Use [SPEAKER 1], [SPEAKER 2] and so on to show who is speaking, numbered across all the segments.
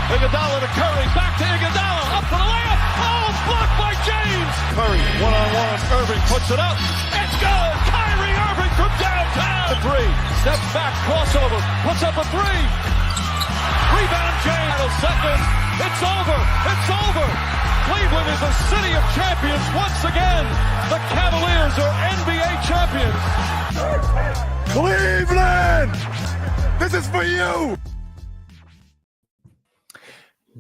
[SPEAKER 1] Iguodala to Curry, back to Iguodala, up for the layup. Oh, blocked by James. Curry, one-on-one, Irving puts it up. It's good. Kyrie Irving from downtown. A three, steps back, crossover, puts up a three. Rebound James, second. It's over. It's over. Cleveland is a city of champions once again. The Cavaliers are NBA champions.
[SPEAKER 2] Cleveland, this is for you.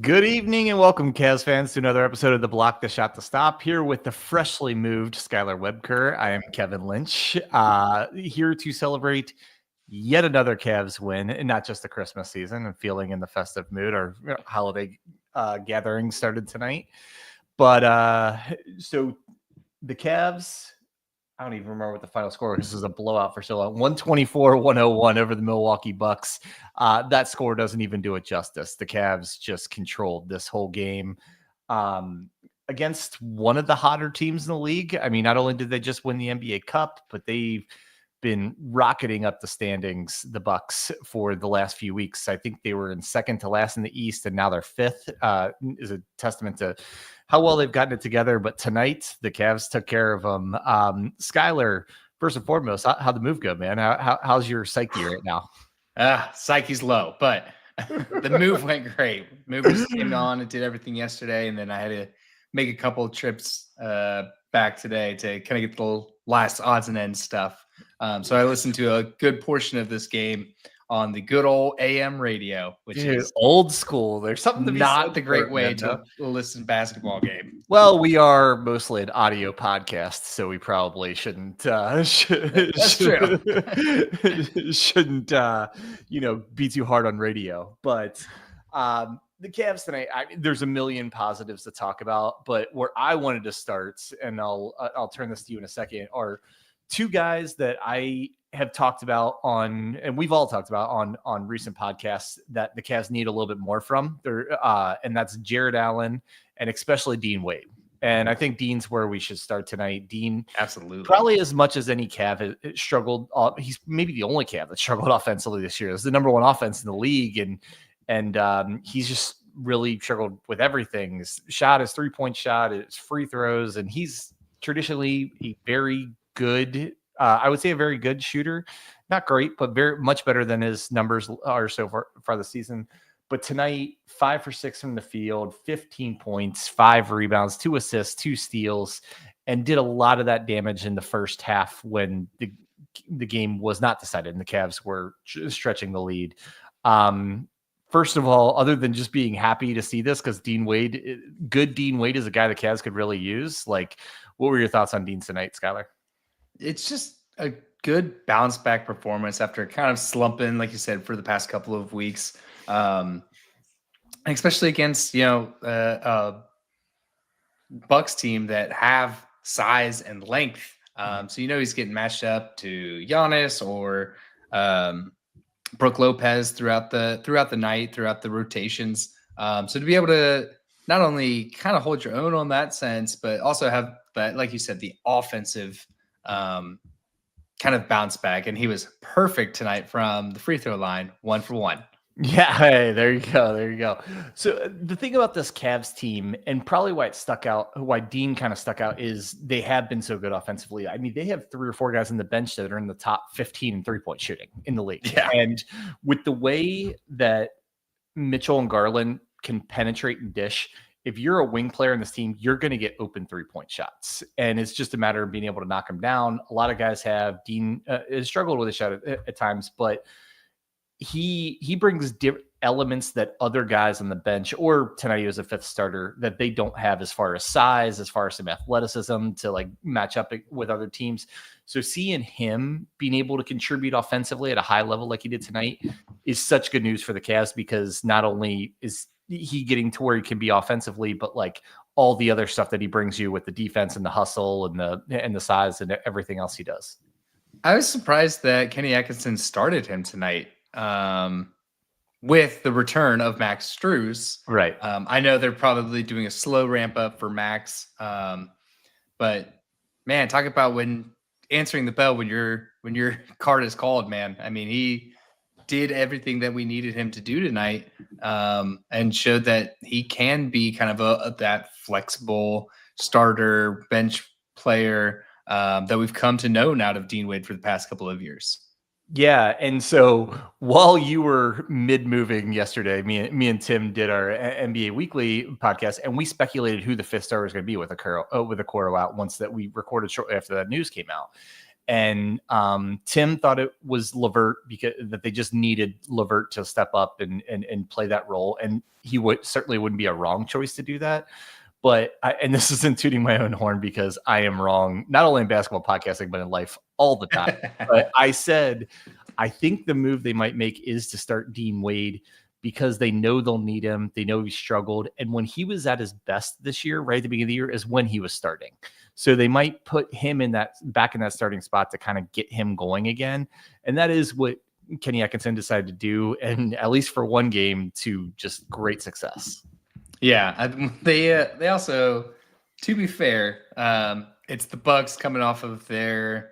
[SPEAKER 3] Good evening and welcome, Cavs fans, to another episode of the Block the Shot to Stop. Here with the freshly moved Skylar Webker, I am Kevin Lynch, here to celebrate yet another Cavs win, and not just the Christmas season and feeling in the festive mood. Our holiday gathering started tonight. But so the Cavs, I don't even remember what the final score was. This is a blowout for so long. 124-101 over the Milwaukee Bucks. That score doesn't even do it justice. The Cavs just controlled this whole game against one of the hotter teams in the league. I mean, not only did they just win the NBA Cup, but they've been rocketing up the standings, the Bucks, for the last few weeks. I think they were in second to last in the East, and now they're fifth. Is a testament to how well they've gotten it together. But tonight, the Cavs took care of them. Skylar, first and foremost, how'd the move go, man? How's your psyche right now?
[SPEAKER 4] Psyche's low, but the move went great. Movers came on and did everything yesterday, and then I had to make a couple of trips back today to kind of get the last odds and ends stuff. So I listened to a good portion of this game on the good old AM radio, which is
[SPEAKER 3] old school. There's something to be
[SPEAKER 4] not the great way to listen to basketball game.
[SPEAKER 3] Well, we are mostly an audio podcast, so we probably shouldn't.
[SPEAKER 4] That's true.
[SPEAKER 3] Shouldn't be too hard on radio. But the Cavs tonight, there's a million positives to talk about. But where I wanted to start, and I'll turn this to you in a second, are two guys that I have talked about on, and we've all talked about on recent podcasts, that the Cavs need a little bit more from. And that's Jared Allen and especially Dean Wade. And I think Dean's where we should start tonight. Dean,
[SPEAKER 4] absolutely,
[SPEAKER 3] probably as much as any Cav struggled. He's maybe the only Cav that struggled offensively this year. It's the number one offense in the league, and he's just really struggled with everything. His shot, his 3-point shot, his free throws, and he's traditionally a very good, I would say a very good shooter. Not great, but very much better than his numbers are so far this season. But tonight, 5 for 6 from the field, 15 points, 5 rebounds, 2 assists, 2 steals, and did a lot of that damage in the first half when the game was not decided and the Cavs were stretching the lead. First of all, other than just being happy to see this, because Dean Wade is a guy the Cavs could really use. Like, what were your thoughts on Dean tonight, Skylar?
[SPEAKER 4] It's just a good bounce back performance after kind of slumping, like you said, for the past couple of weeks, especially against a Bucks team that have size and length. So he's getting matched up to Giannis or Brook Lopez throughout the night, throughout the rotations. So to be able to not only kind of hold your own on that sense, but also have that, like you said, the offensive kind of bounce back, and he was perfect tonight from the free throw line, 1 for 1.
[SPEAKER 3] Yeah, hey, there you go. So the thing about this Cavs team, and probably why Dean kind of stuck out, is they have been so good offensively. I mean, they have 3 or 4 guys on the bench that are in the top 15 in 3-point shooting in the league.
[SPEAKER 4] Yeah.
[SPEAKER 3] And with the way that Mitchell and Garland can penetrate and dish, if you're a wing player in this team, you're going to get open 3-point shots. And it's just a matter of being able to knock them down. A lot of guys have. Dean has struggled with a shot at times, but he brings elements that other guys on the bench, or tonight he was a 5th starter, that they don't have, as far as size, as far as some athleticism to like match up with other teams. So seeing him being able to contribute offensively at a high level like he did tonight is such good news for the Cavs, because not only is he getting to where he can be offensively, but like all the other stuff that he brings you with the defense and the hustle and the size and everything else he does.
[SPEAKER 4] I was surprised that Kenny Atkinson started him tonight with the return of Max Strus.
[SPEAKER 3] Right.
[SPEAKER 4] I know they're probably doing a slow ramp up for Max, but man, talk about when answering the bell when your card is called, man. I mean, he did everything that we needed him to do tonight. and showed that he can be kind of that flexible starter bench player that we've come to know out of Dean Wade for the past couple of years.
[SPEAKER 3] Yeah, and so while you were mid-moving yesterday, me and Tim did our NBA Weekly podcast, and we speculated who the fifth star was going to be with Okoro out once that we recorded shortly after that news came out. And Tim thought it was LeVert because that they just needed LeVert to step up and play that role, and he certainly wouldn't be a wrong choice to do that. But and this isn't tooting my own horn because I am wrong, not only in basketball podcasting, but in life all the time. But I said, I think the move they might make is to start Dean Wade because they know they'll need him. They know he struggled. And when he was at his best this year, right at the beginning of the year, is when he was starting. So they might put him back in that starting spot to kind of get him going again. And that is what Kenny Atkinson decided to do. And at least for one game, to just great success.
[SPEAKER 4] Yeah, they also, to be fair, it's the Bucks coming off of their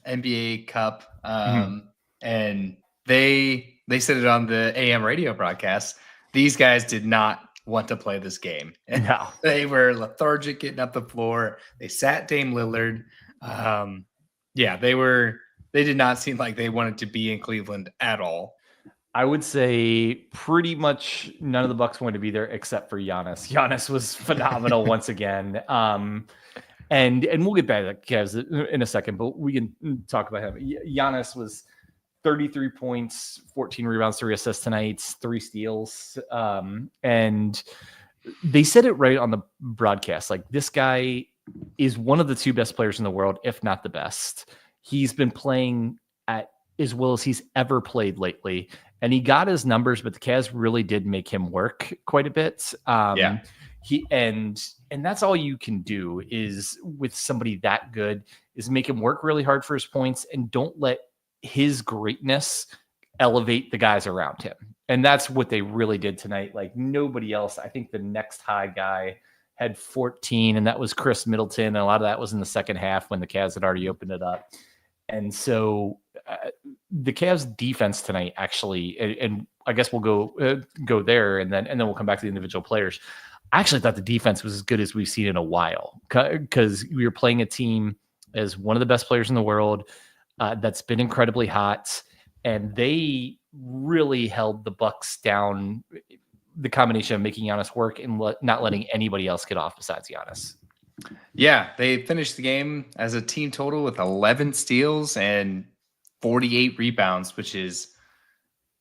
[SPEAKER 4] NBA Cup, and they said it on the AM radio broadcast. These guys did not want to play this game.
[SPEAKER 3] No.
[SPEAKER 4] They were lethargic getting up the floor. They sat Dame Lillard. They did not seem like they wanted to be in Cleveland at all.
[SPEAKER 3] I would say pretty much none of the Bucks wanted to be there except for Giannis. Giannis was phenomenal once again. And we'll get back to that, Kevs, in a second, but we can talk about him. Giannis was 33 points, 14 rebounds, 3 assists tonight, 3 steals. And they said it right on the broadcast. Like, this guy is one of the 2 best players in the world, if not the best. He's been playing at as well as he's ever played lately. And he got his numbers, but the Cavs really did make him work quite a bit. And that's all you can do is with somebody that good is make him work really hard for his points and don't let his greatness elevate the guys around him. And that's what they really did tonight. Like nobody else. I think the next high guy had 14, and that was Chris Middleton. And a lot of that was in the second half when the Cavs had already opened it up. And so the Cavs defense tonight, actually, and I guess we'll go there, and then we'll come back to the individual players. I actually thought the defense was as good as we've seen in a while because we were playing a team as one of the best players in the world that's been incredibly hot, and they really held the Bucks down. The combination of making Giannis work and not letting anybody else get off besides Giannis.
[SPEAKER 4] Yeah, they finished the game as a team total with 11 steals and 48 rebounds, which is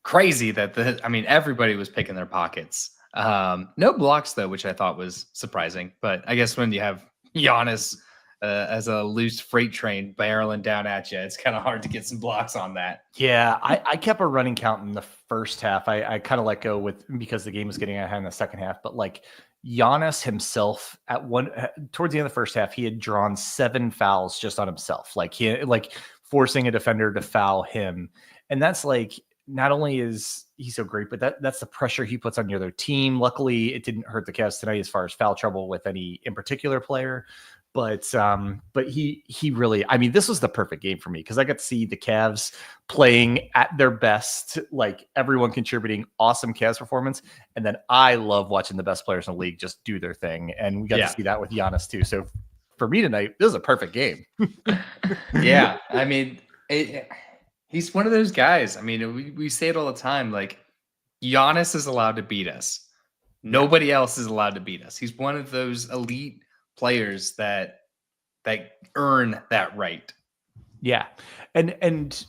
[SPEAKER 4] crazy that everybody was picking their pockets. No blocks though, which I thought was surprising, but I guess when you have Giannis as a loose freight train barreling down at you, it's kind of hard to get some blocks on that.
[SPEAKER 3] Yeah, I kept a running count in the first half. I kind of let go because the game was getting out of hand in the second half, but like Giannis himself towards the end of the first half, he had drawn 7 fouls just on himself. Like forcing a defender to foul him. And that's like, not only is he so great, but that's the pressure he puts on the other team. Luckily, it didn't hurt the Cavs tonight as far as foul trouble with any in particular player. But he really, this was the perfect game for me because I got to see the Cavs playing at their best, like everyone contributing, awesome Cavs performance. And then I love watching the best players in the league just do their thing. And we got to see that with Giannis too. So for me tonight, this is a perfect game.
[SPEAKER 4] Yeah. He's one of those guys. We say it all the time. Like Giannis is allowed to beat us. Nobody else is allowed to beat us. He's one of those elite players that earn that right.
[SPEAKER 3] Yeah. And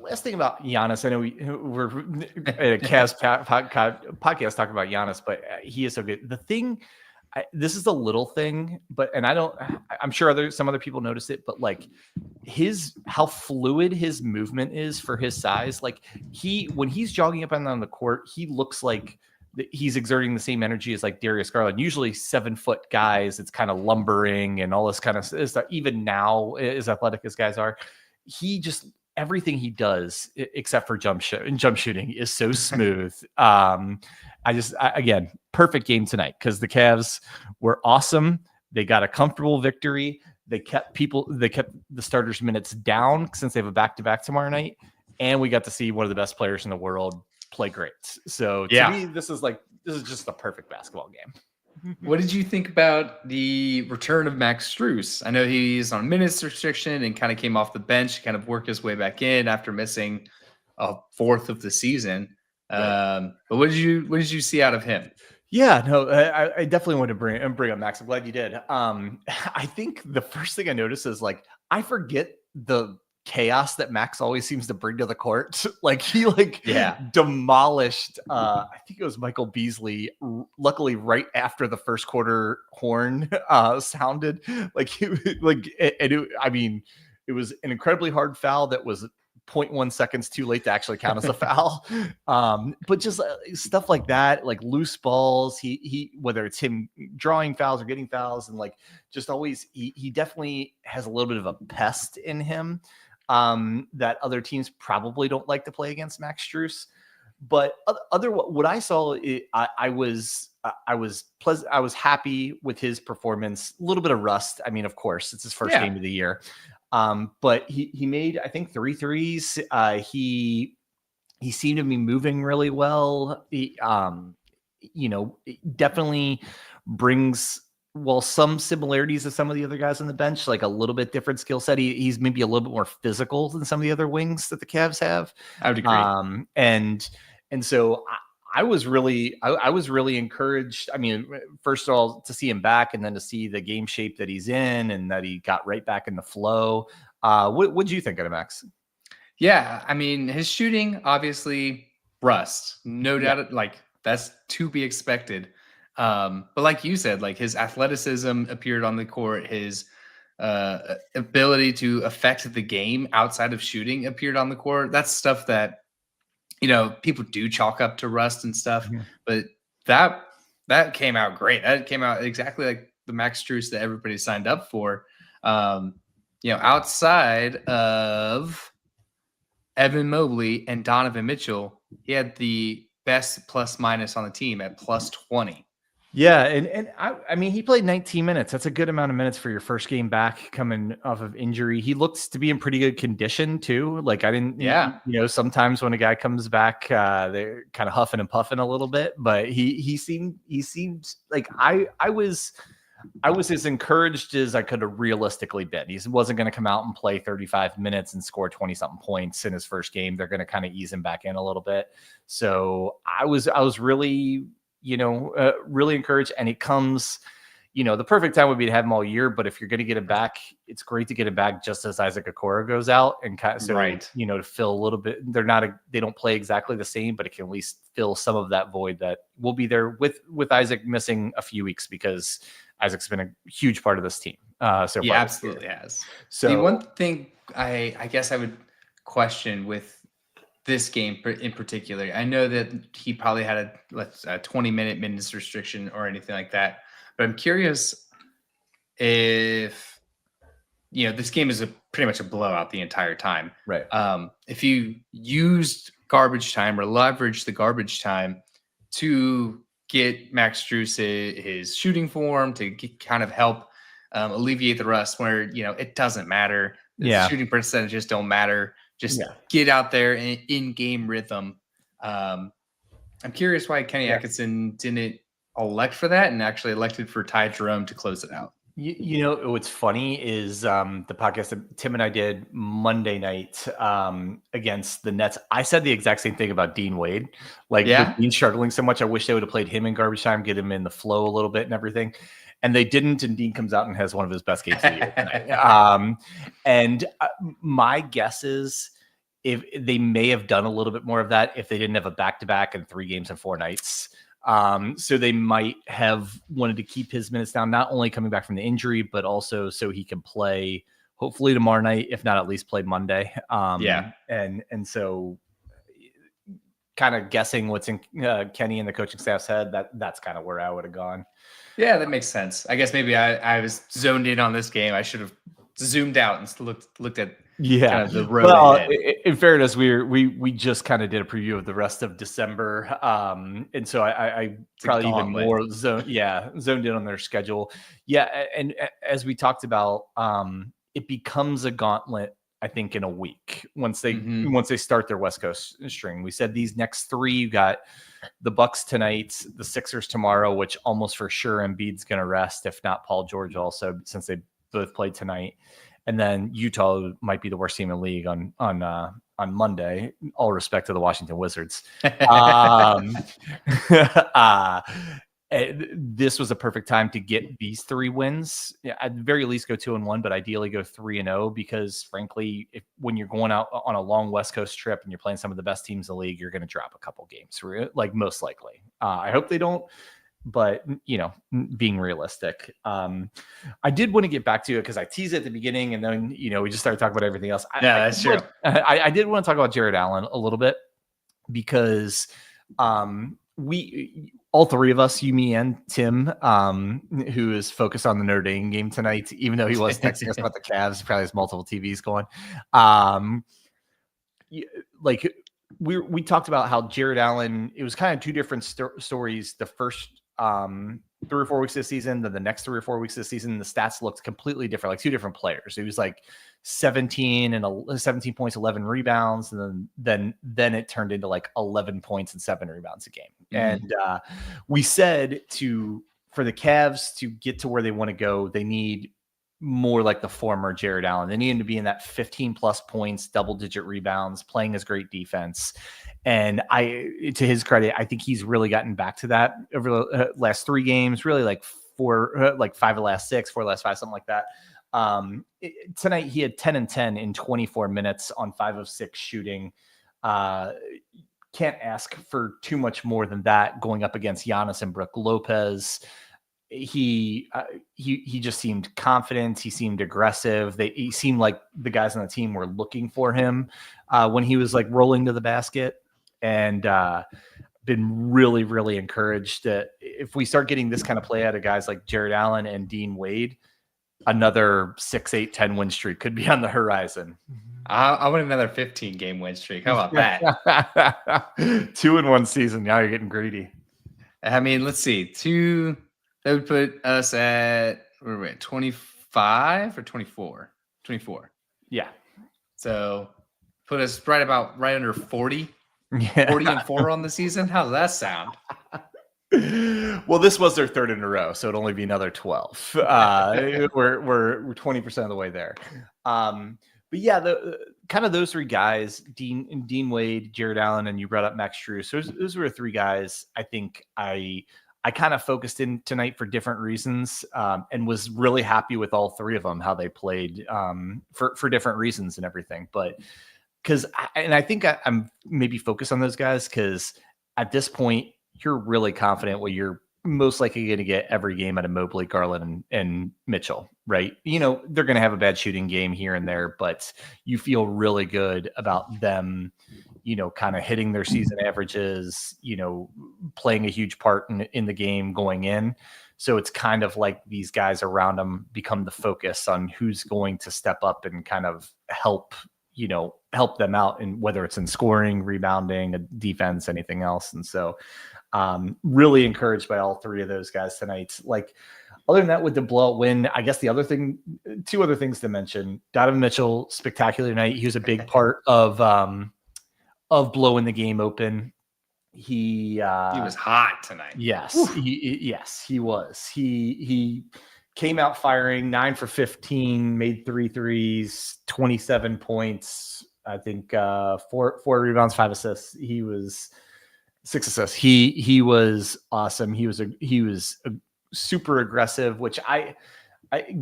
[SPEAKER 3] last thing about Giannis, I know we're at a Cavs podcast talking about Giannis, but he is so good. The thing, this is a little thing, I'm sure some other people notice it, but like how fluid his movement is for his size. Like when he's jogging up and down the court, he looks like he's exerting the same energy as like Darius Garland. Usually 7-foot guys, it's kind of lumbering and all this kind of stuff. Even now, as athletic as guys are, everything he does except for jump shooting is so smooth. Again, perfect game tonight because the Cavs were awesome. They got a comfortable victory. They kept the starters' minutes down since they have a back-to-back tomorrow night. And we got to see one of the best players in the world play great. So to
[SPEAKER 4] Yeah.
[SPEAKER 3] me, this is just the perfect basketball game.
[SPEAKER 4] What did you think about the return of Max Strus? I know he's on minutes restriction and kind of came off the bench, kind of worked his way back in after missing a fourth of the season.
[SPEAKER 3] Right.
[SPEAKER 4] But what did you see out of him?
[SPEAKER 3] Yeah, no, I definitely want to bring up Max. I'm glad you did. I think the first thing I noticed is like I forget the chaos that Max always seems to bring to the court. Like he demolished I think it was Michael Beasley, luckily right after the first quarter horn sounded. Like I mean, it was an incredibly hard foul that was 0.1 seconds too late to actually count as a foul. But just stuff like that, like loose balls, he whether it's him drawing fouls or getting fouls, and like just always he definitely has a little bit of a pest in him that other teams probably don't like to play against Max Strus. But what I saw, I was pleasant. I was happy with his performance. A little bit of rust. I mean, of course, it's his first game of the year. But he made, I think, 3 threes. He seemed to be moving really well. He, definitely brings some similarities to some of the other guys on the bench, like a little bit different skill set. He's maybe a little bit more physical than some of the other wings that the Cavs have.
[SPEAKER 4] I would agree.
[SPEAKER 3] And so I was really encouraged. I mean, first of all, to see him back, and then to see the game shape that he's in, and that he got right back in the flow. What did you think of him, Max?
[SPEAKER 4] Yeah, I mean, his shooting, obviously, rust, no doubt. Like that's to be expected. But like you said, like his athleticism appeared on the court. His ability to affect the game outside of shooting appeared on the court. That's stuff that people do chalk up to rust and stuff, but that came out great. That came out exactly like the Max Strus that everybody signed up for. Outside of Evan Mobley and Donovan Mitchell, he had the best plus minus on the team at plus 20.
[SPEAKER 3] Yeah, and I mean, he played 19 minutes. That's a good amount of minutes for your first game back coming off of injury. He looks to be in pretty good condition too. Like sometimes when a guy comes back, they're kind of huffing and puffing a little bit, but he seemed like I was as encouraged as I could have realistically been. He wasn't going to come out and play 35 minutes and score 20 something points in his first game. They're going to kind of ease him back in a little bit. So I was really really encouraged. And it comes, the perfect time would be to have him all year. But if you're going to get him back, it's great to get him back just as Isaac Okoro goes out, and kind of, to fill a little bit. They don't play exactly the same, but it can at least fill some of that void that will be there with Isaac missing a few weeks, because Isaac's been a huge part of this team.
[SPEAKER 4] He absolutely has. So the one thing I guess I would question with this game in particular, I know that he probably had a 20-minute restriction or anything like that, but I'm curious if this game is pretty much a blowout the entire time,
[SPEAKER 3] right?
[SPEAKER 4] If you used garbage time or leverage the garbage time to get Max Strus his shooting form, to kind of help alleviate the rust, where it doesn't matter, the shooting percentages don't matter. Just get out there in game rhythm. I'm curious why Kenny Atkinson didn't elect for that and actually elected for Ty Jerome to close it out.
[SPEAKER 3] What's funny is the podcast that Tim and I did Monday night against the Nets. I said the exact same thing about Dean Wade. Like, with Dean struggling so much, I wish they would have played him in garbage time, get him in the flow a little bit and everything. And they didn't, and Dean comes out and has one of his best games of the year tonight. And my guess is if they may have done a little bit more of that if they didn't have a back-to-back and 3 games in 4 nights. So they might have wanted to keep his minutes down, not only coming back from the injury, but also so he can play hopefully tomorrow night, if not at least play Monday. And so kind of guessing what's in Kenny and the coaching staff's head, that's kind of where I would have gone.
[SPEAKER 4] Yeah, that makes sense. I guess maybe I was zoned in on this game. I should have zoomed out and looked at kind of the road.
[SPEAKER 3] Well, in fairness, we just kind of did a preview of the rest of December, and so I probably even more zoned in on their schedule. Yeah, and as we talked about, it becomes a gauntlet. I think, in a week once they start their West Coast string. We said these next 3, you got the Bucks tonight, the Sixers tomorrow, which almost for sure Embiid's going to rest, if not Paul George also, since they both played tonight. And then Utah might be the worst team in the league on Monday. All respect to the Washington Wizards. This was a perfect time to get these 3 wins. Yeah, at the very least go 2-1, but ideally go 3-0, because frankly, when you're going out on a long West Coast trip and you're playing some of the best teams in the league, you're going to drop a couple games, like most likely. I hope they don't, but being realistic. I did want to get back to it because I teased it at the beginning, and then we just started talking about everything else.
[SPEAKER 4] That's true.
[SPEAKER 3] I did want to talk about Jared Allen a little bit, because we all 3 of us, you, me, and Tim, who is focused on the Notre Dame game tonight, even though he was texting us about the Cavs, probably has multiple TVs going. We talked about how Jared Allen, it was kind of 2 different stories. The first 3 or 4 weeks this season, then the next 3 or 4 weeks this season, the stats looked completely different, like 2 different players. It was like 17 points, 11 rebounds, and then it turned into like 11 points and 7 rebounds a game. And we said for the Cavs to get to where they want to go, they need more like the former Jared Allen. They need him to be in that 15 plus points, double-digit rebounds, playing his great defense. And to his credit, I think he's really gotten back to that over the last 3 games, really like 5 of the last 6, 4 of the last 5, something like that. Tonight he had 10 and 10 in 24 minutes on 5 of 6 shooting. Can't ask for too much more than that going up against Giannis and Brook Lopez. He just seemed confident. He seemed aggressive. He seemed like the guys on the team were looking for him when he was like rolling to the basket, and been really, really encouraged that if we start getting this kind of play out of guys like Jared Allen and Dean Wade, another 6, 8, 10 win streak could be on the horizon.
[SPEAKER 4] I want another 15-game win streak. How about that?
[SPEAKER 3] 2 in 1 season. Now you're getting greedy.
[SPEAKER 4] I mean, let's see. 2, that would put us at, where are we at, 25 or 24? 24.
[SPEAKER 3] Yeah.
[SPEAKER 4] So put us right under 40.
[SPEAKER 3] Yeah.
[SPEAKER 4] 40 and 4 on the season. How does that sound?
[SPEAKER 3] Well, this was their 3rd in a row, so it'd only be another 12. We're 20% of the way there. But yeah, the kind of those 3 guys, Dean Wade, Jared Allen, and you brought up Max Strus. So those were 3 guys I think I kind of focused in tonight for different reasons, and was really happy with all 3 of them, how they played for different reasons and everything. But I think I'm maybe focused on those guys because at this point, you're really confident what you're most likely going to get every game out of Mobley, Garland, and Mitchell, right? They're going to have a bad shooting game here and there, but you feel really good about them, kind of hitting their season averages, playing a huge part in the game going in. So it's kind of like these guys around them become the focus on who's going to step up and kind of help them out, and whether it's in scoring, rebounding, defense, anything else. And so really encouraged by all 3 of those guys tonight. Like, other than that, with the blowout win, I guess 2 other things to mention. Donovan Mitchell, spectacular night. He was a big part of blowing the game open. He
[SPEAKER 4] was hot tonight.
[SPEAKER 3] Yes, he was. He came out firing, 9 for 15, made 3 threes, 27 points. I think 4 rebounds, 5 assists. He was 6 assists. He was awesome. He was super aggressive, which I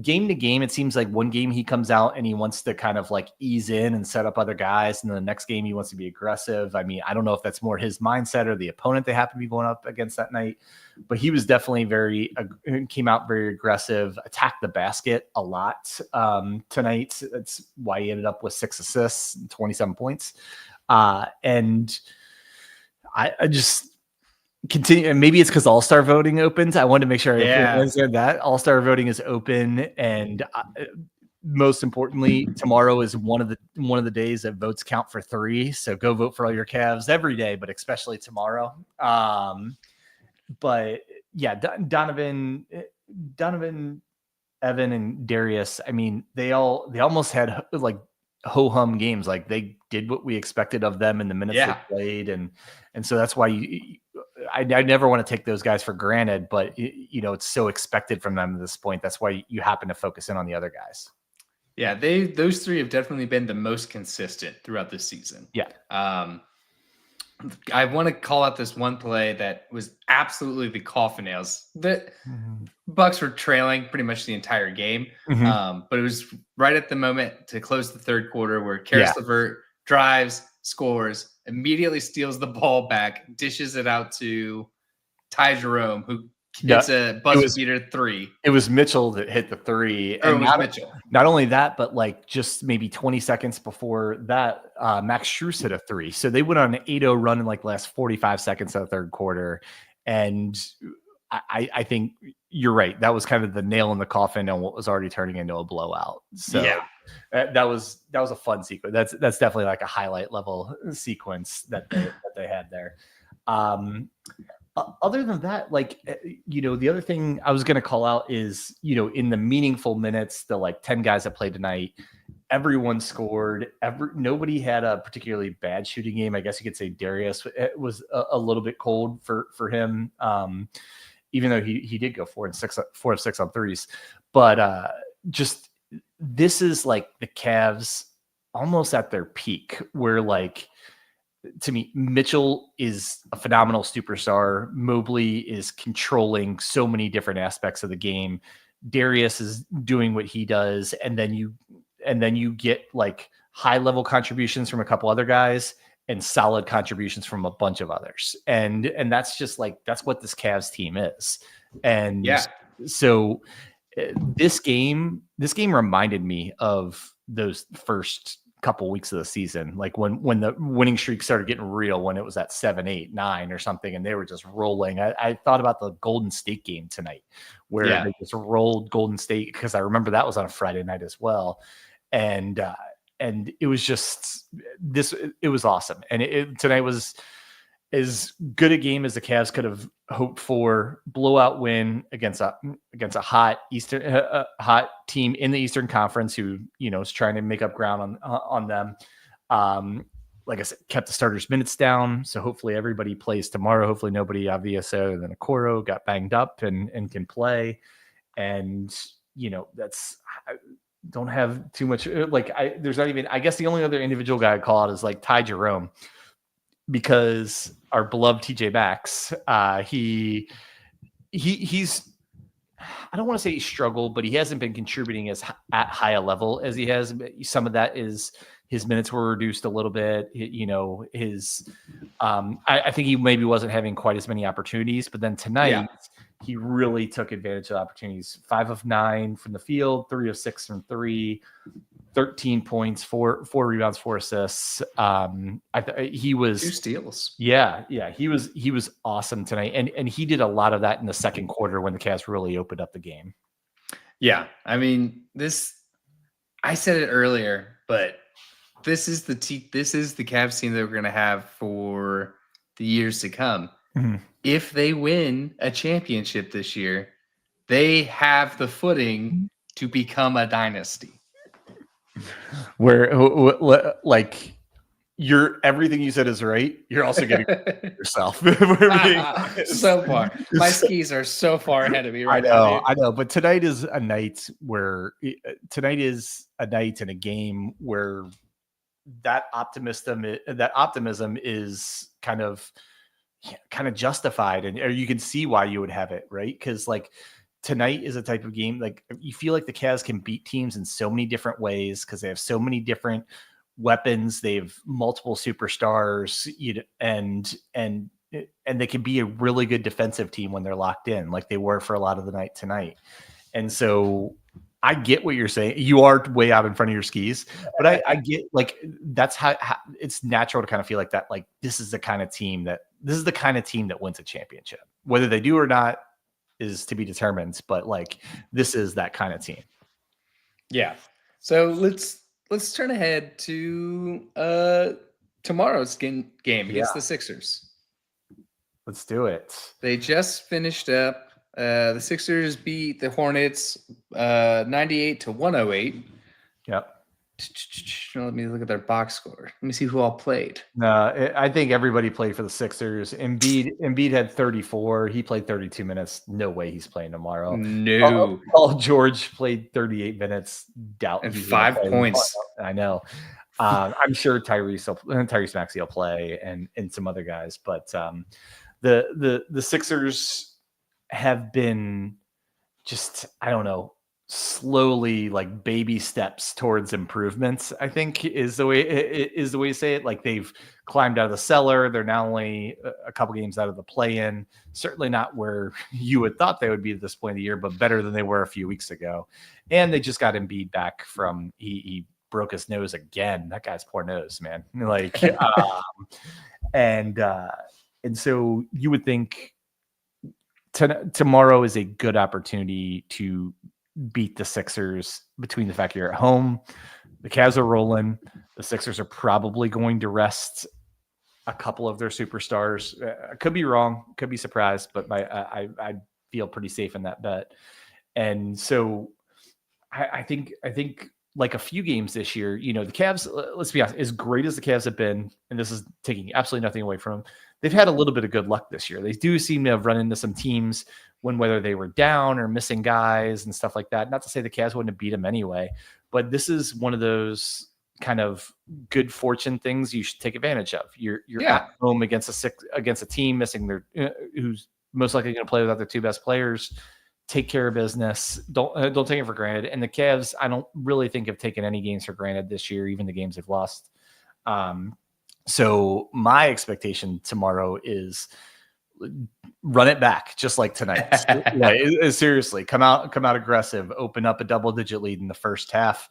[SPEAKER 3] game to game, it seems like one game he comes out and he wants to kind of like ease in and set up other guys, and then the next game he wants to be aggressive. I mean, I don't know if that's more his mindset or the opponent they happen to be going up against that night, but he was definitely came out very aggressive, attacked the basket a lot tonight. That's why he ended up with 6 assists and 27 points. And I just continue, and maybe it's because All-Star voting opens. I wanted to make sure I said that All-Star voting is open, and most importantly, tomorrow is one of the days that votes count for 3. So go vote for all your Cavs every day, but especially tomorrow. But yeah, Donovan, Evan, and Darius. I mean, they almost had like ho-hum games. Like they did what we expected of them in the minutes they played. And so that's why I never want to take those guys for granted, but it's so expected from them at this point. That's why you happen to focus in on the other guys.
[SPEAKER 4] Yeah. Those three have definitely been the most consistent throughout this season.
[SPEAKER 3] Yeah.
[SPEAKER 4] I want to call out this one play that was absolutely the coffin nails. The Bucks were trailing pretty much the entire game, but it was right at the moment to close the third quarter where Karis LeVert drives, scores, immediately steals the ball back, dishes it out to Ty Jerome, who hits a buzzer beater three.
[SPEAKER 3] It was Mitchell that hit the three.
[SPEAKER 4] And Mitchell.
[SPEAKER 3] Not only that, but like just maybe 20 seconds before that, Max Strus hit a three. So they went on an 8-0 run in like the last 45 seconds of the third quarter. And I think you're right. That was kind of the nail in the coffin on what was already turning into a blowout. So that was a fun sequence. That's definitely like a highlight level sequence that they had there. Other than that, like, the other thing I was going to call out is, in the meaningful minutes, the like 10 guys that played tonight, everyone scored. Nobody had a particularly bad shooting game. I guess you could say Darius was a little bit cold for him, even though he did go 4 of 6 on threes. But just this is like the Cavs almost at their peak, where like, to me, Mitchell is a phenomenal superstar. Mobley is controlling so many different aspects of the game. Darius is doing what he does. And then you get like high level contributions from a couple other guys and solid contributions from a bunch of others. And that's just like, that's what this Cavs team is. And so this game reminded me of those first couple weeks of the season, like when the winning streak started getting real, when it was at 7, 8, 9 or something, and they were just rolling. I thought about the Golden State game tonight, where they just rolled Golden State, because I remember that was on a Friday night as well, and it was just it was awesome. And tonight was as good a game as the Cavs could have hoped for. Blowout win against a hot hot team in the Eastern Conference, who is trying to make up ground on them. Like I said, kept the starters' minutes down, so hopefully everybody plays tomorrow. Hopefully nobody obvious other than Okoro got banged up and can play. And that's, I don't have too much there's not even, I guess the only other individual guy I'd call out is like Ty Jerome, because our beloved TJ Maxx, he's, I don't want to say he struggled, but he hasn't been contributing at high a level as he has. Some of that is his minutes were reduced a little bit. I think he maybe wasn't having quite as many opportunities, but then tonight he really took advantage of opportunities. 5 of 9 from the field, 3 of 6 from 3, 13 points, 4 rebounds, 4 assists. He was 2
[SPEAKER 4] steals.
[SPEAKER 3] Yeah. He was awesome tonight. And he did a lot of that in the second quarter when the Cavs really opened up the game.
[SPEAKER 4] Yeah. I mean, I said it earlier, but this is the Cavs team that we're going to have for the years to come. Mm-hmm. If they win a championship this year, they have the footing to become a dynasty.
[SPEAKER 3] Where like everything you said is right. You're also getting yourself.
[SPEAKER 4] So far, my skis are so far ahead of me right
[SPEAKER 3] now. I know. But tonight is a night in a game where that optimism is kind of justified, and or you can see why you would have it, right? Because like tonight is a type of game, like you feel like the Cavs can beat teams in so many different ways because they have so many different weapons. They have multiple superstars, and they can be a really good defensive team when they're locked in, like they were for a lot of the night tonight. And so I get what you're saying. You are way out in front of your skis, but I get like that's how it's natural to kind of feel like that. Like this is the kind of team that wins a championship. Whether they do or not is to be determined, but like this is that kind of team.
[SPEAKER 4] Yeah. So let's turn ahead to tomorrow's game against the Sixers.
[SPEAKER 3] Let's do it.
[SPEAKER 4] They just finished up. The Sixers beat the Hornets 98-108.
[SPEAKER 3] Yep.
[SPEAKER 4] Let me look at their box score. Let me see who all played.
[SPEAKER 3] No, I think everybody played for the Sixers. Embiid had 34. He played 32 minutes. No way he's playing tomorrow.
[SPEAKER 4] No.
[SPEAKER 3] Paul George played 38 minutes. Doubt
[SPEAKER 4] And
[SPEAKER 3] he's gonna
[SPEAKER 4] 5
[SPEAKER 3] play.
[SPEAKER 4] points.
[SPEAKER 3] I know. I'm sure Tyrese Maxey will play and some other guys, but the Sixers have been just, I don't know, slowly like baby steps towards improvements, I think is the way to say it. Like they've climbed out of the cellar. They're now only a couple games out of the play-in. Certainly not where you would thought they would be at this point of the year, but better than they were a few weeks ago. And they just got Embiid back from he broke his nose again. That guy's poor nose, man. Like and so you would think tomorrow is a good opportunity to beat the Sixers between the fact you're at home, the Cavs are rolling, the Sixers are probably going to rest a couple of their superstars. I could be wrong, could be surprised, but I feel pretty safe in that bet. And so I think like a few games this year, the Cavs, let's be honest, as great as the Cavs have been, and this is taking absolutely nothing away from them, they've had a little bit of good luck this year. They do seem to have run into some teams whether they were down or missing guys and stuff like that. Not to say the Cavs wouldn't have beat them anyway, but this is one of those kind of good fortune things you should take advantage of. You're at home against a team missing their who's most likely going to play without their two best players. Take care of business. Don't take it for granted. And the Cavs, I don't really think have taken any games for granted this year, even the games they've lost. So my expectation tomorrow is run it back, just like tonight. Seriously, come out aggressive, open up a double-digit lead in the first half,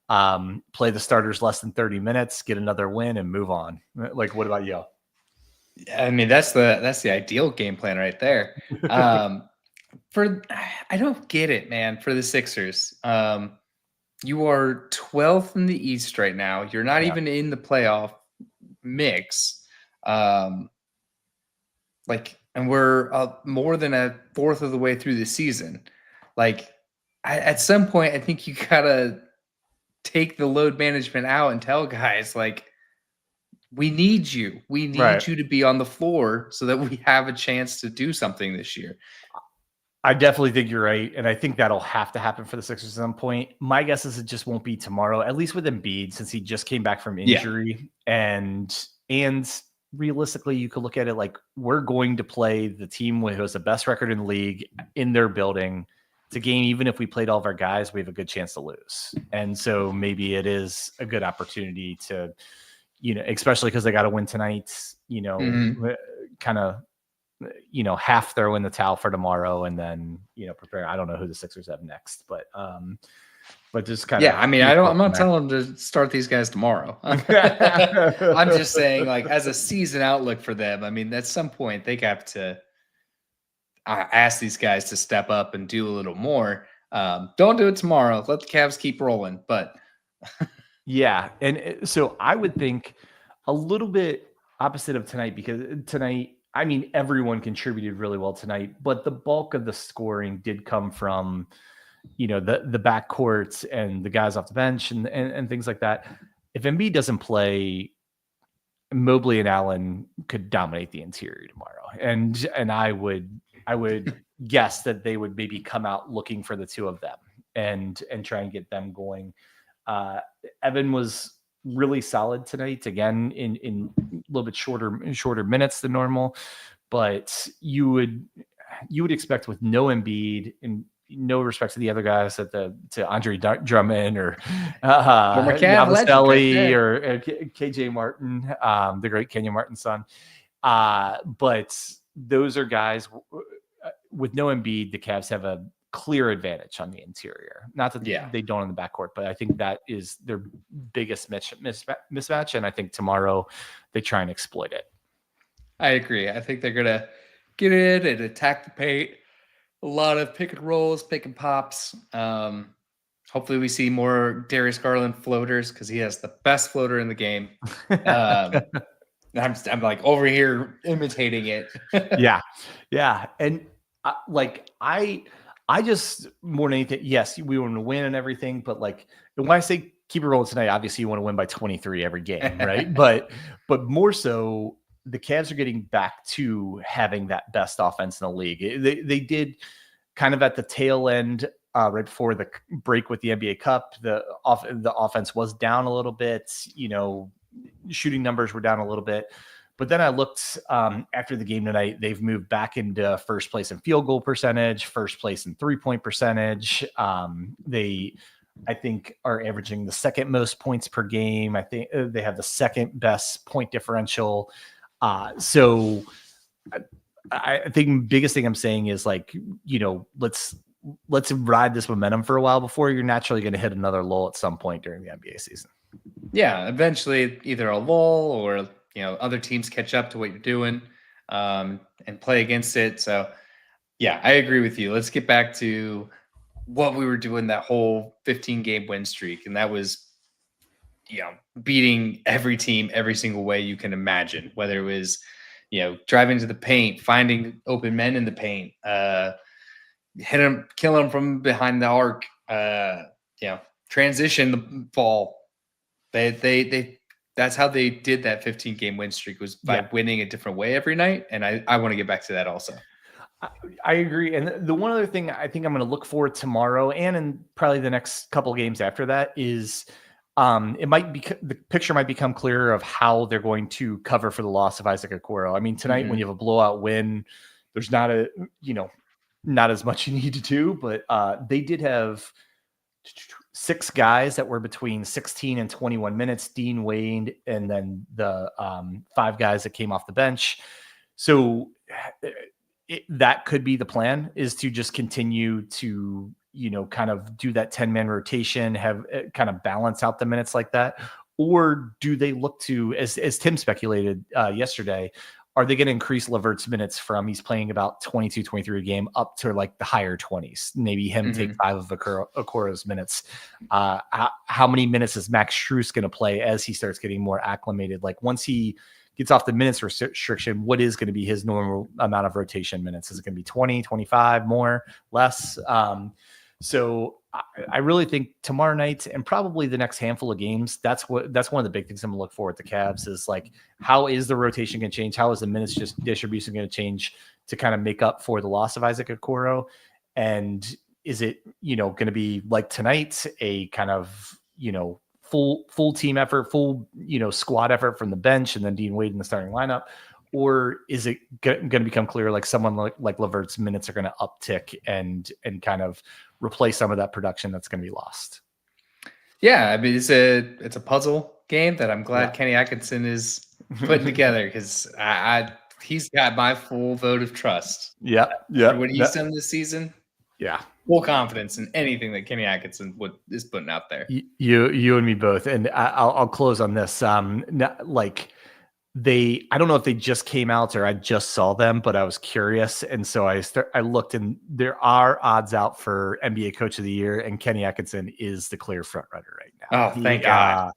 [SPEAKER 3] play the starters less than 30 minutes, get another win, and move on. Like, what about you?
[SPEAKER 4] I mean, that's the ideal game plan right there. I don't get it, man. For the Sixers, you are 12th in the East right now. You're not even in the playoff mix. And we're more than a fourth of the way through the season. Like, at some point, I think you gotta take the load management out and tell guys, like, we need you. We need you to be on the floor so that we have a chance to do something this year.
[SPEAKER 3] I definitely think you're right, and I think that'll have to happen for the Sixers at some point. My guess is it just won't be tomorrow, at least with Embiid, since he just came back from injury. And realistically, you could look at it like we're going to play the team who has the best record in the league in their building. It's a game, even if we played all of our guys, we have a good chance to lose. And so maybe it is a good opportunity to, especially because they got to win tonight, kind of, half throw in the towel for tomorrow and then, prepare. I don't know who the Sixers have next, but just kind of.
[SPEAKER 4] Yeah, I mean, I'm not telling them to start these guys tomorrow. I'm just saying, like, as a season outlook for them, I mean, at some point they have to ask these guys to step up and do a little more. Don't do it tomorrow. Let the Cavs keep rolling. But
[SPEAKER 3] yeah, and so I would think a little bit opposite of tonight, because tonight, I mean, everyone contributed really well tonight, but the bulk of the scoring did come from, the backcourts and the guys off the bench and things like that. If Embiid doesn't play, Mobley and Allen could dominate the interior tomorrow. And I would guess that they would maybe come out looking for the two of them and try and get them going. Evan was really solid tonight, again, in a little bit shorter minutes than normal, but you would expect with no Embiid and no respect to the other guys, to Andre Drummond or Yabusele or KJ Martin, the great Kenyon Martin's son. But those are guys with no Embiid. The Cavs have a clear advantage on the interior. Not that they don't in the backcourt, but I think that is their biggest mismatch. And I think tomorrow they try and exploit it.
[SPEAKER 4] I agree. I think they're going to get in and attack the paint. A lot of pick and rolls, pick and pops. Hopefully we see more Darius Garland floaters, because he has the best floater in the game. I'm like over here imitating it.
[SPEAKER 3] Yeah. And I just, more than anything, yes, we want to win and everything, but like when I say keep it rolling tonight. Obviously, you want to win by 23 every game, right? but more so, the Cavs are getting back to having that best offense in the league. They did kind of at the tail end, right before the break with the NBA Cup. The offense was down a little bit. Shooting numbers were down a little bit. But then I looked after the game tonight, they've moved back into first place in field goal percentage, first place in 3-point percentage. They, I think, are averaging the second most points per game. I think they have the second best point differential. So I think the biggest thing I'm saying is let's ride this momentum for a while before you're naturally going to hit another lull at some point during the NBA season.
[SPEAKER 4] Yeah, eventually either a lull or other teams catch up to what you're doing and play against it. So yeah, I agree with you. Let's get back to what we were doing that whole 15-game win streak, and that was beating every team every single way you can imagine, whether it was driving to the paint, finding open men in the paint, hit them, kill them from behind the arc, transition the ball. They that's how they did that 15-game win streak, was by winning a different way every night. And I want to get back to that also.
[SPEAKER 3] I agree. And the one other thing I think I'm going to look for tomorrow and in probably the next couple of games after that is the picture might become clearer of how they're going to cover for the loss of Isaac Okoro. I mean, tonight when you have a blowout win, there's not as much you need to do, but they did have 6 guys that were between 16 and 21 minutes, Dean Wade, and then the 5 guys that came off the bench. So that could be the plan, is to just continue to, kind of do that 10-man rotation, have kind of balance out the minutes like that. Or do they look to, as Tim speculated yesterday, are they going to increase Levert's minutes from, he's playing about 22, 23 a game, up to like the higher 20s? Maybe him take 5 of Okoro's minutes. How many minutes is Max Strus going to play as he starts getting more acclimated? Like once he gets off the minutes restriction, what is going to be his normal amount of rotation minutes? Is it going to be 20, 25, more, less? So I really think tomorrow night and probably the next handful of games, that's one of the big things I'm gonna look for at the Cavs is like, how is the rotation going to change? How is the minutes just distribution going to change to kind of make up for the loss of Isaac Okoro? And is it, going to be like tonight, a kind of, full team effort, full, squad effort from the bench and then Dean Wade in the starting lineup? Or is it going to become clear, like someone like Levert's minutes are going to uptick and kind of replace some of that production that's going to be lost?
[SPEAKER 4] Yeah, I mean, it's a puzzle game that I'm glad Kenny Atkinson is putting together, because he's got my full vote of trust.
[SPEAKER 3] Yeah.
[SPEAKER 4] What he's done this season. Yeah, full confidence in anything that Kenny Atkinson is putting out there.
[SPEAKER 3] You and me both. And I'll close on this. I don't know if they just came out or I just saw them, but I was curious. And so I looked, and there are odds out for NBA Coach of the Year, and Kenny Atkinson is the clear front runner right now.
[SPEAKER 4] Oh, thank God.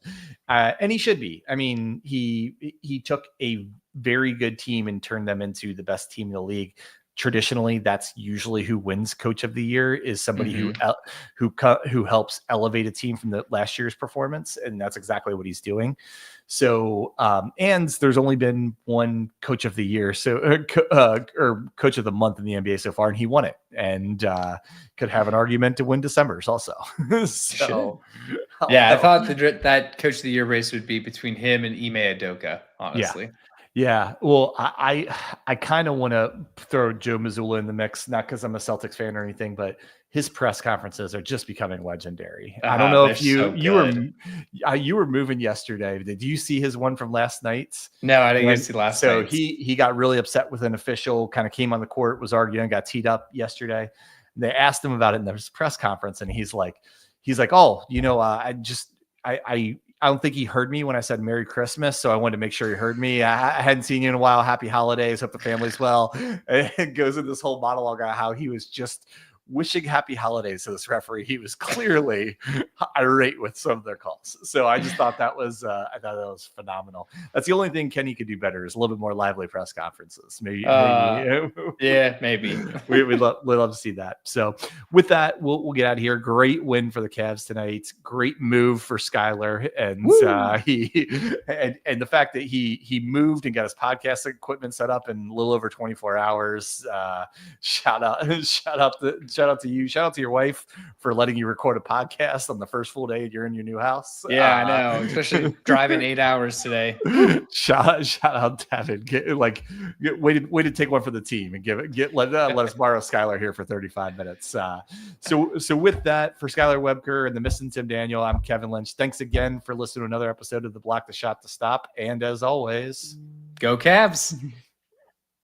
[SPEAKER 3] And he should be. I mean, he took a very good team and turned them into the best team in the league. Traditionally, that's usually who wins Coach of the Year, is somebody who helps elevate a team from the last year's performance, and that's exactly what he's doing. So, and there's only been one Coach of the Year, or Coach of the Month in the NBA so far, and he won it, and could have an argument to win December's also. So,
[SPEAKER 4] I thought that Coach of the Year race would be between him and Ime Udoka, honestly.
[SPEAKER 3] Yeah. Well, I kind of want to throw Joe Mazzulla in the mix, not because I'm a Celtics fan or anything, but his press conferences are just becoming legendary. I don't know if you were moving yesterday. Did you see his one from last night?
[SPEAKER 4] No, I didn't see last night.
[SPEAKER 3] So he got really upset with an official, kind of came on the court, was arguing, got teed up yesterday. They asked him about it in their press conference, and he's like, oh, I don't think he heard me when I said Merry Christmas, so I wanted to make sure he heard me. I hadn't seen you in a while. Happy holidays. Hope the family's well. It goes into this whole monologue on how he was just wishing happy holidays to this referee. He was clearly irate with some of their calls. So I just thought that was phenomenal. That's the only thing Kenny could do better, is a little bit more lively press conferences. Maybe.
[SPEAKER 4] Yeah, maybe.
[SPEAKER 3] We'd love to see that. So with that, we'll get out of here. Great win for the Cavs tonight. Great move for Skylar, and the fact that he moved and got his podcast equipment set up in a little over 24 hours. Shout out to you. Shout out to your wife for letting you record a podcast on the first full day you're in your new house.
[SPEAKER 4] Yeah, I know. Especially driving 8 hours today.
[SPEAKER 3] Shout out, Devin. Way to take one for the team and let us borrow Skylar here for 35 minutes. So with that, for Skylar Webker and the missing Tim Daniel, I'm Kevin Lynch. Thanks again for listening to another episode of the Block the Shot to Stop. And as always,
[SPEAKER 4] go Cavs.